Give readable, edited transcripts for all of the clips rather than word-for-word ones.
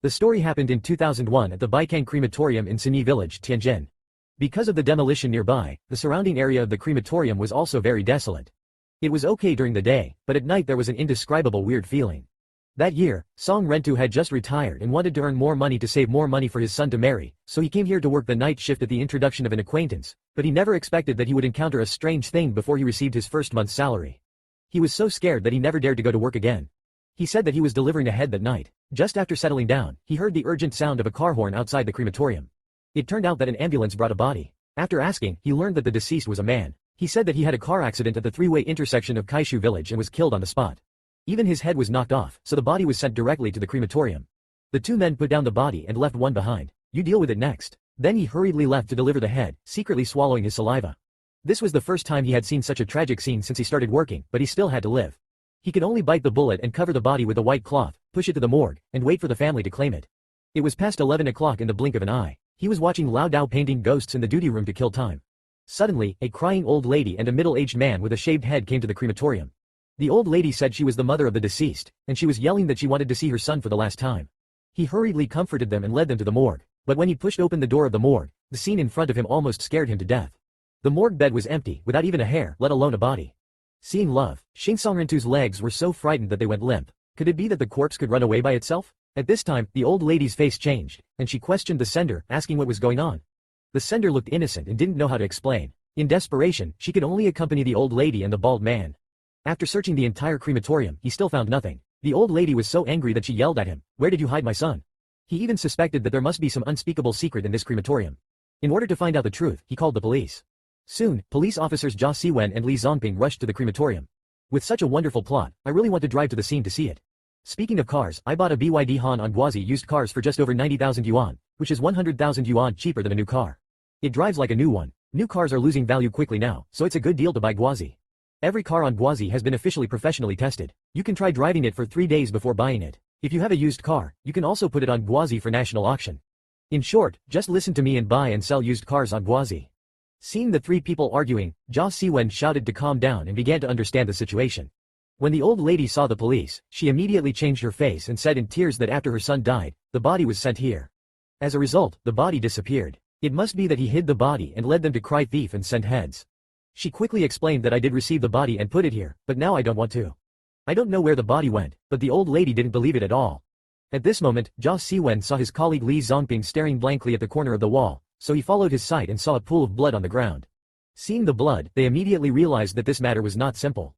The story happened in 2001 at the Vikan Crematorium in Sini village, Tianjin. Because of the demolition nearby, the surrounding area of the crematorium was also very desolate. It was okay during the day, but at night there was an indescribable weird feeling. That year, Song Rentu had just retired and wanted to earn more money to save more money for his son to marry, so he came here to work the night shift at the introduction of an acquaintance, but he never expected that he would encounter a strange thing before he received his first month's salary. He was so scared that he never dared to go to work again. He said that he was delivering a head that night. Just after settling down, he heard the urgent sound of a car horn outside the crematorium. It turned out that an ambulance brought a body. After asking, he learned that the deceased was a man. He said that he had a car accident at the three-way intersection of Kaishu village and was killed on the spot. Even his head was knocked off, so the body was sent directly to the crematorium. The two men put down the body and left one behind. You deal with it next. Then he hurriedly left to deliver the head, secretly swallowing his saliva. This was the first time he had seen such a tragic scene since he started working, but he still had to live. He could only bite the bullet and cover the body with a white cloth, push it to the morgue, and wait for the family to claim it. It was past 11 o'clock in the blink of an eye. He was watching Lao Dao painting ghosts in the duty room to kill time. Suddenly, a crying old lady and a middle-aged man with a shaved head came to the crematorium. The old lady said she was the mother of the deceased, and she was yelling that she wanted to see her son for the last time. He hurriedly comforted them and led them to the morgue, but when he pushed open the door of the morgue, the scene in front of him almost scared him to death. The morgue bed was empty, without even a hair, let alone a body. Seeing love, Songrentu's legs were so frightened that they went limp. Could it be that the corpse could run away by itself? At this time, the old lady's face changed, and she questioned the sender, asking what was going on. The sender looked innocent and didn't know how to explain. In desperation, she could only accompany the old lady and the bald man. After searching the entire crematorium, he still found nothing. The old lady was so angry that she yelled at him, "Where did you hide my son?" He even suspected that there must be some unspeakable secret in this crematorium. In order to find out the truth, he called the police. Soon, police officers Jia Siwen and Li Zongping rushed to the crematorium. With such a wonderful plot, I really want to drive to the scene to see it. Speaking of cars, I bought a BYD Han on Guazi used cars for just over 90,000 yuan, which is 100,000 yuan cheaper than a new car. It drives like a new one. New cars are losing value quickly now, so it's a good deal to buy Guazi. Every car on Guazi has been officially professionally tested. You can try driving it for 3 days before buying it. If you have a used car, you can also put it on Guazi for national auction. In short, just listen to me and buy and sell used cars on Guazi. Seeing the three people arguing, Jia Siwen shouted to calm down and began to understand the situation. When the old lady saw the police, she immediately changed her face and said in tears that after her son died, the body was sent here. As a result, the body disappeared. It must be that he hid the body and led them to cry thief and send heads. She quickly explained that I did receive the body and put it here, but now I don't want to. I don't know where the body went, but the old lady didn't believe it at all. At this moment, Jia Siwen saw his colleague Li Zongping staring blankly at the corner of the wall, so he followed his sight and saw a pool of blood on the ground. Seeing the blood, they immediately realized that this matter was not simple.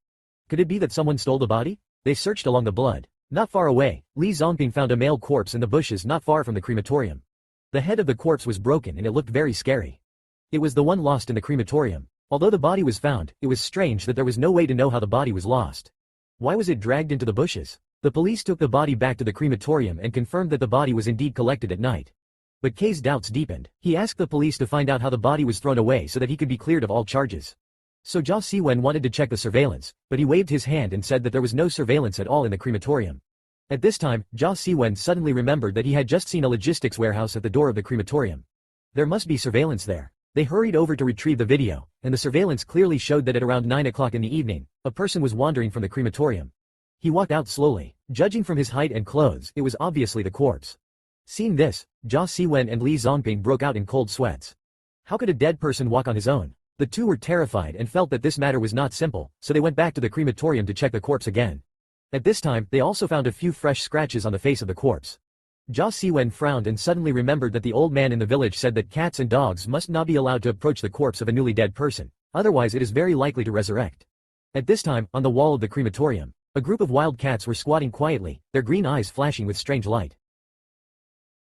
Could it be that someone stole the body? They searched along the blood. Not far away, Li Zongping found a male corpse in the bushes not far from the crematorium. The head of the corpse was broken and it looked very scary. It was the one lost in the crematorium. Although the body was found, it was strange that there was no way to know how the body was lost. Why was it dragged into the bushes? The police took the body back to the crematorium and confirmed that the body was indeed collected at night. But K's doubts deepened. He asked the police to find out how the body was thrown away so that he could be cleared of all charges. So Jia Siwen wanted to check the surveillance, but he waved his hand and said that there was no surveillance at all in the crematorium. At this time, Jia Siwen suddenly remembered that he had just seen a logistics warehouse at the door of the crematorium. There must be surveillance there. They hurried over to retrieve the video, and the surveillance clearly showed that at around 9 o'clock in the evening, a person was wandering from the crematorium. He walked out slowly. Judging from his height and clothes, it was obviously the corpse. Seeing this, Jia Siwen and Li Zongping broke out in cold sweats. How could a dead person walk on his own? The two were terrified and felt that this matter was not simple, so they went back to the crematorium to check the corpse again. At this time, they also found a few fresh scratches on the face of the corpse. Jia Siwen frowned and suddenly remembered that the old man in the village said that cats and dogs must not be allowed to approach the corpse of a newly dead person, otherwise it is very likely to resurrect. At this time, on the wall of the crematorium, a group of wild cats were squatting quietly, their green eyes flashing with strange light.